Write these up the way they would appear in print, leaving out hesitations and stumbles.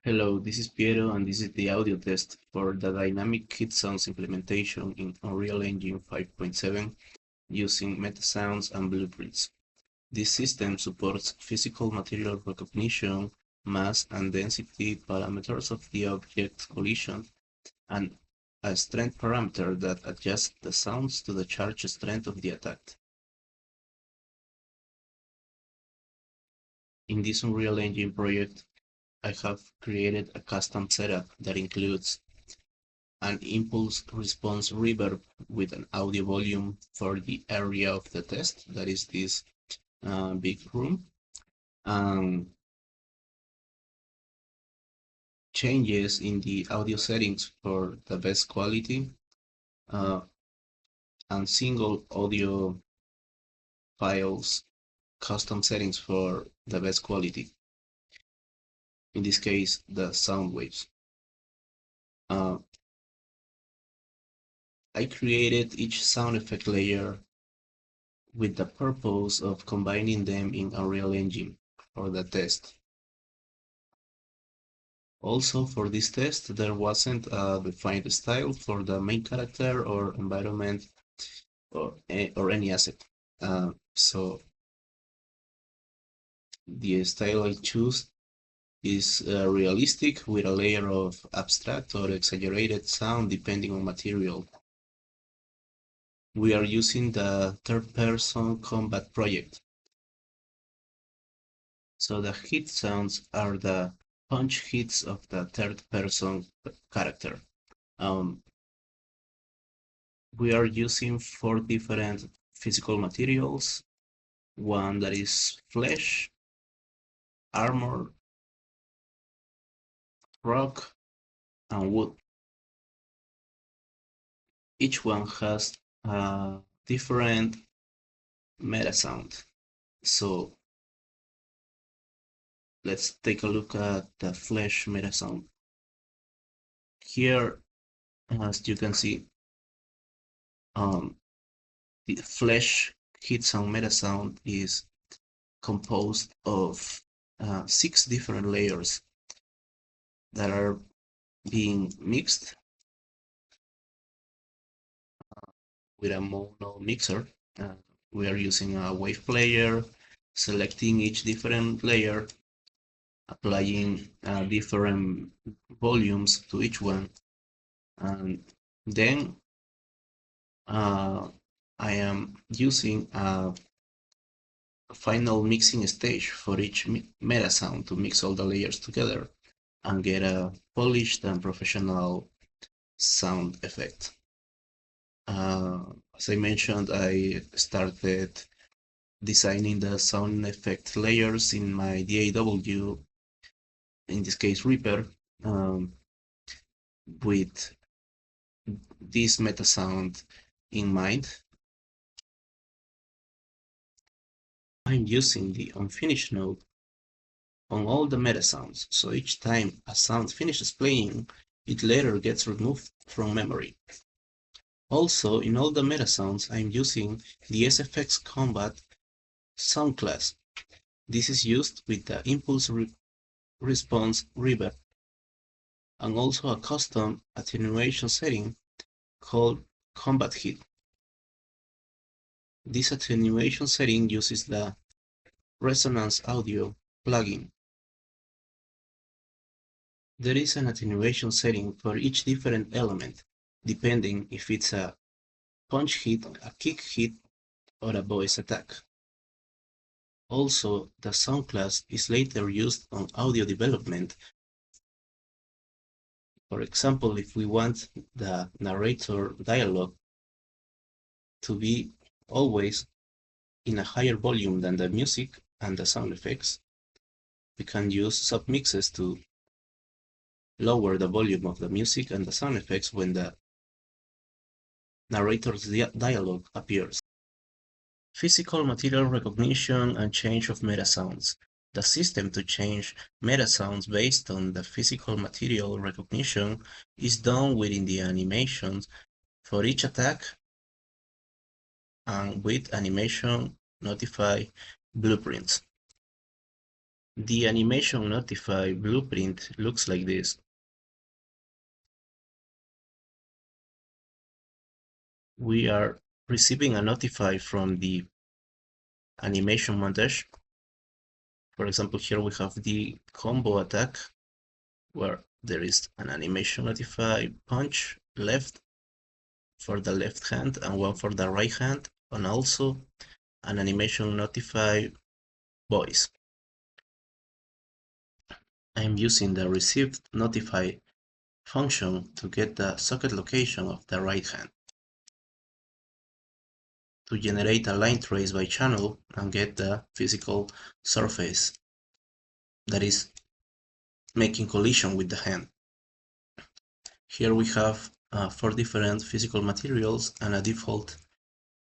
Hello, this is Piero and this is the audio test for the dynamic hit sounds implementation in Unreal Engine 5.7 using meta sounds and blueprints. This system supports physical material recognition, mass and density parameters of the object collision, and a strength parameter that adjusts the sounds to the charge strength of the attack. In this Unreal Engine project, I have created a custom setup that includes an impulse response reverb with an audio volume for the area of the test, that is this big room, changes in the audio settings for the best quality, uh, and single audio files custom settings for the best quality, in this case the sound waves. I created each sound effect layer with the purpose of combining them in Unreal Engine for the test. Also, for this test, there wasn't a defined style for the main character or environment or any asset. So the style I choose is realistic with a layer of abstract or exaggerated sound depending on material. We are using the third-person combat project. So the hit sounds are the punch hits of the third-person character. We are using 4 different physical materials, one that is flesh, armor, rock, and wood. Each one has a different meta sound. So let's take a look at the flesh meta sound. Here, as you can see, the flesh hit sound meta sound is composed of 6 different layers that are being mixed with a mono mixer. We are using a wave player, selecting each different layer, applying different volumes to each one, and then I am using a final mixing stage for each meta sound to mix all the layers together and get a polished and professional sound effect. As I mentioned, I started designing the sound effect layers in my DAW, in this case Reaper, with this meta sound in mind. I'm using the unfinished node on all the meta sounds, so each time a sound finishes playing, it later gets removed from memory. Also, in all the meta sounds, I'm using the SFX Combat sound class. This is used with the impulse response reverb, and also a custom attenuation setting called Combat Hit. This attenuation setting uses the Resonance Audio plugin. There is an attenuation setting for each different element, depending if it's a punch hit, a kick hit, or a voice attack. Also, the sound class is later used on audio development. For example, if we want the narrator dialogue to be always in a higher volume than the music and the sound effects, we can use submixes to lower the volume of the music and the sound effects when the narrator's dialogue appears. Physical material recognition and change of meta sounds. The system to change meta sounds based on the physical material recognition is done within the animations for each attack and with animation notify blueprints. The animation notify blueprint looks like this. We are receiving a notify from the animation montage. For example, here we have the combo attack, where there is an animation notify punch left for the left hand and one for the right hand, and also an animation notify voice. I'm using the received notify function to get the socket location of the right hand, to generate a line trace by channel and get the physical surface that is making collision with the hand. Here we have 4 different physical materials and a default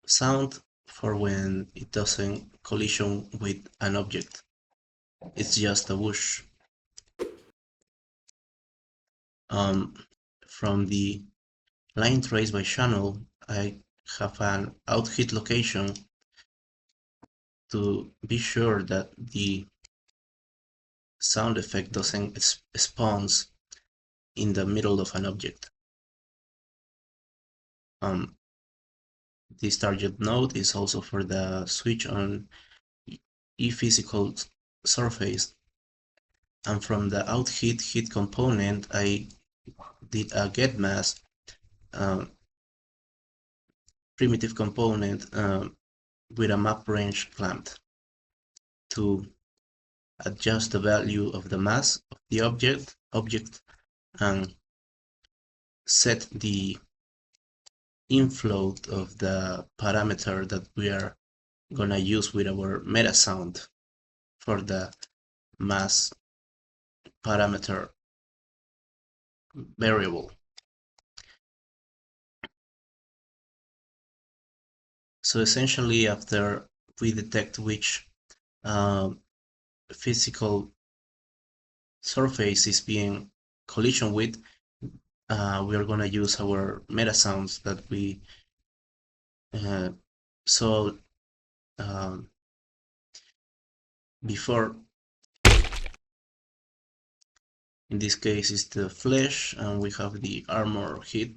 sound for when it doesn't collision with an object. It's just a whoosh. From the line trace by channel, I have an out hit location to be sure that the sound effect doesn't spawn in the middle of an object. This target node is also for the switch on physical surface, and from the out hit component I did a get mask primitive component with a map range clamped to adjust the value of the mass of the object and set the inflow of the parameter that we are gonna use with our meta sound for the mass parameter variable. So essentially, after we detect which physical surface is being collision with, we are gonna use our meta sounds that we saw before. In this case is the flesh, and we have the armor hit,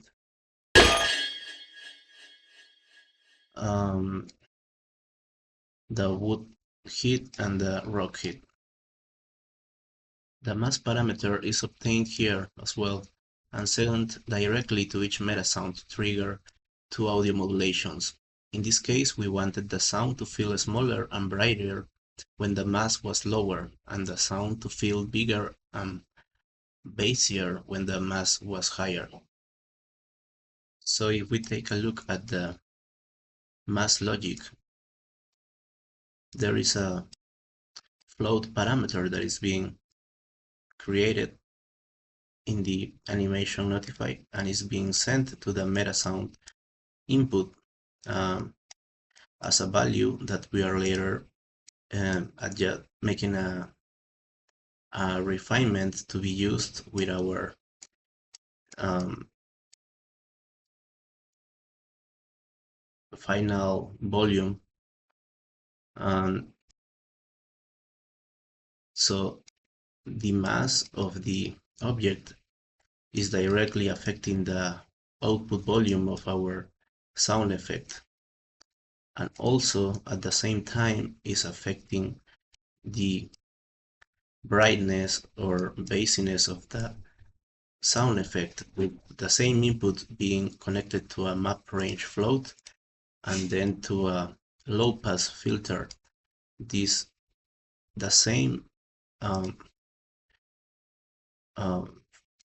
the wood hit, and the rock hit. The mass parameter is obtained here as well and sent directly to each meta sound to trigger 2 audio modulations. In this case, we wanted the sound to feel smaller and brighter when the mass was lower, and the sound to feel bigger and bassier when the mass was higher. So if we take a look at the mass logic, there is a float parameter that is being created in the animation notify and is being sent to the meta sound input as a value that we are later making a refinement to be used with our final volume. So the mass of the object is directly affecting the output volume of our sound effect, and also at the same time is affecting the brightness or bassiness of the sound effect, with the same input being connected to a map range float and then to a low pass filter. The same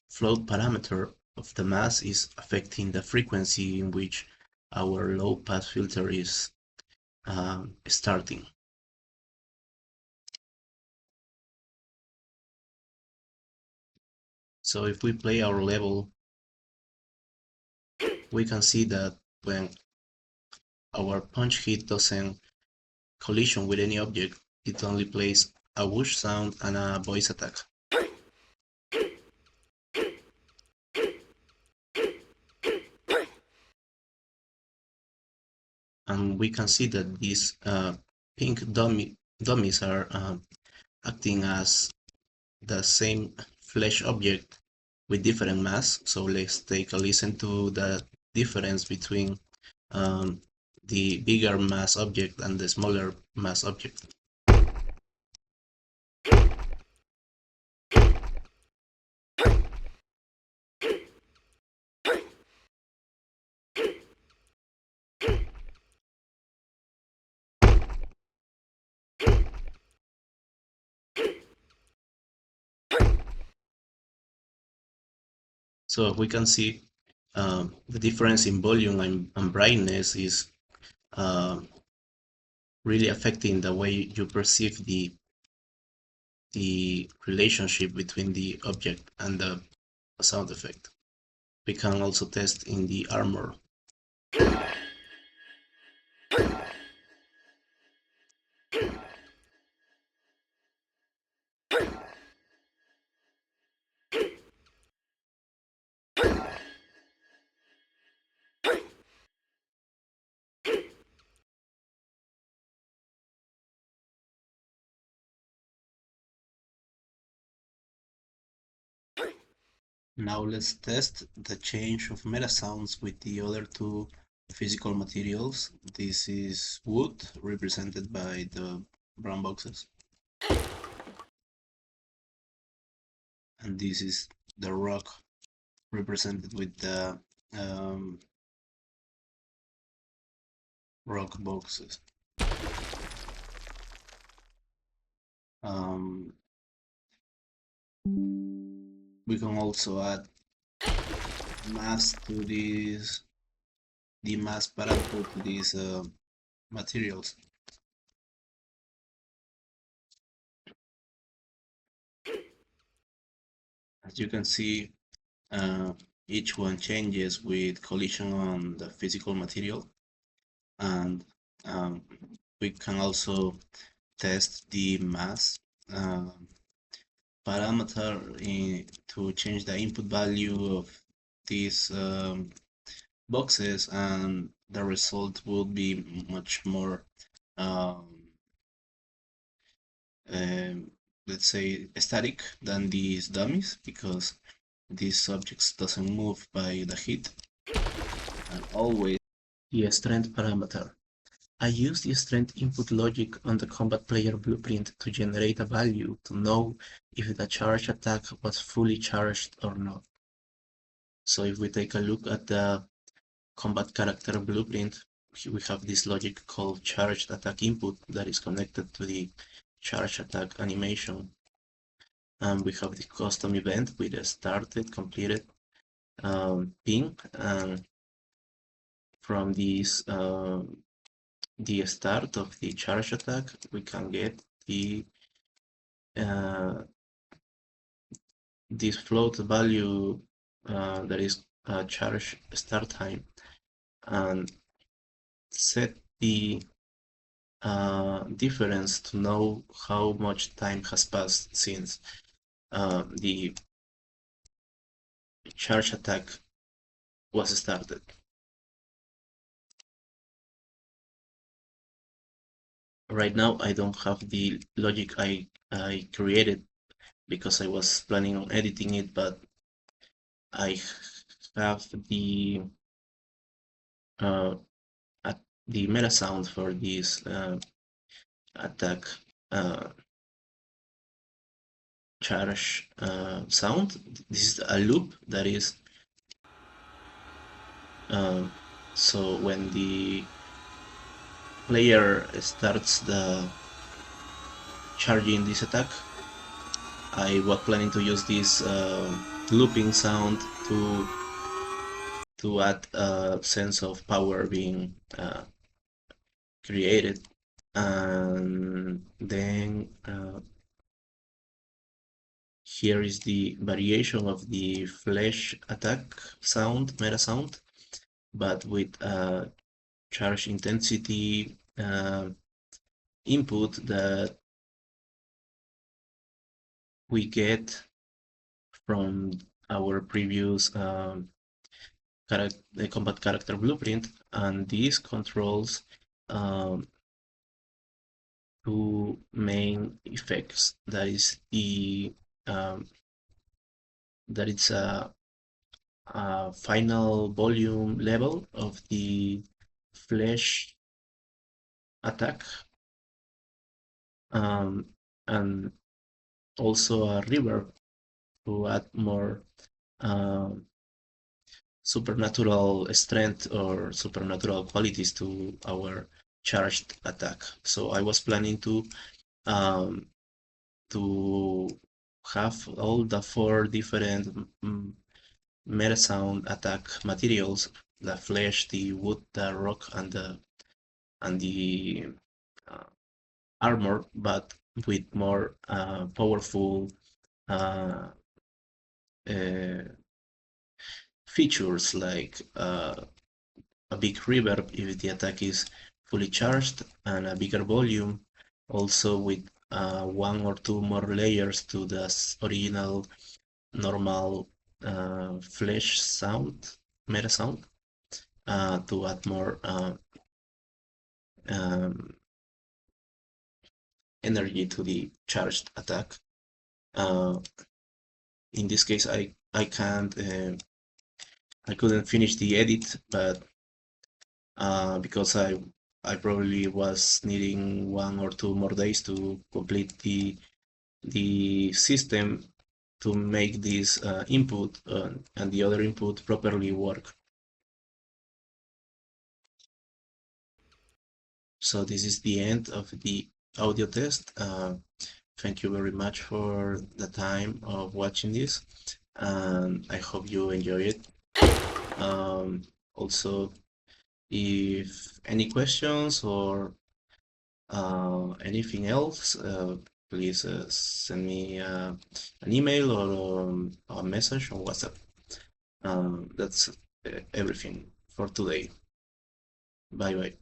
float parameter of the mass is affecting the frequency in which our low pass filter is starting. So if we play our level, we can see that when our punch hit doesn't collision with any object, it only plays a whoosh sound and a voice attack. And we can see that these pink dummies are acting as the same flesh object with different mass. So let's take a listen to the difference between the bigger mass object and the smaller mass object. So we can see the difference in volume and brightness is uh, really affecting the way you perceive the relationship between the object and the sound effect. We can also test in the armor. Now let's test the change of meta sounds with the other two physical materials. This is wood, represented by the brown boxes, and this is the rock, represented with the rock boxes. Um, we can also add mass to these, the mass parameter to these materials. As you can see, each one changes with collision on the physical material, and we can also test the mass parameter to change the input value of these boxes, and the result will be much more let's say static than these dummies, because these subjects doesn't move by the heat. And always the strength parameter. I use the strength input logic on the combat player blueprint to generate a value to know if the charge attack was fully charged or not. So if we take a look at the combat character blueprint, we have this logic called charged attack input that is connected to the charge attack animation. And we have the custom event with a started, completed ping, and from this the start of the charge attack, we can get the this float value that is charge start time, and set the difference to know how much time has passed since the charge attack was started. Right now I don't have the logic I created because I was planning on editing it, but I have the meta sound for this attack charge sound. This is a loop that is so when the player starts the charging this attack, I was planning to use this looping sound to add a sense of power being created. And then here is the variation of the flesh attack sound, meta sound, but with charge intensity input that we get from our previous combat character blueprint, and these controls two main effects. Um, that it's a final volume level of the flesh attack, um, and also a reverb to add more um, supernatural strength or supernatural qualities to our charged attack. So I was planning um, to have all the four different meta sound attack materials: the flesh, the wood, the rock, and the uh, armor, but with more powerful uh, uh, features like a big reverb if the attack is fully charged, and a bigger volume, also with one or two more layers to the original normal flesh sound, meta sound, to add more um, energy to the charged attack. In this case, I couldn't finish the edit, but because I probably was needing 1 or 2 more days to complete the system to make this input and the other input properly work. So this is the end of the audio test. Thank you very much for the time of watching this, and I hope you enjoy it. Also, if any questions or anything else, please send me an email or a message on WhatsApp. That's everything for today. Bye bye.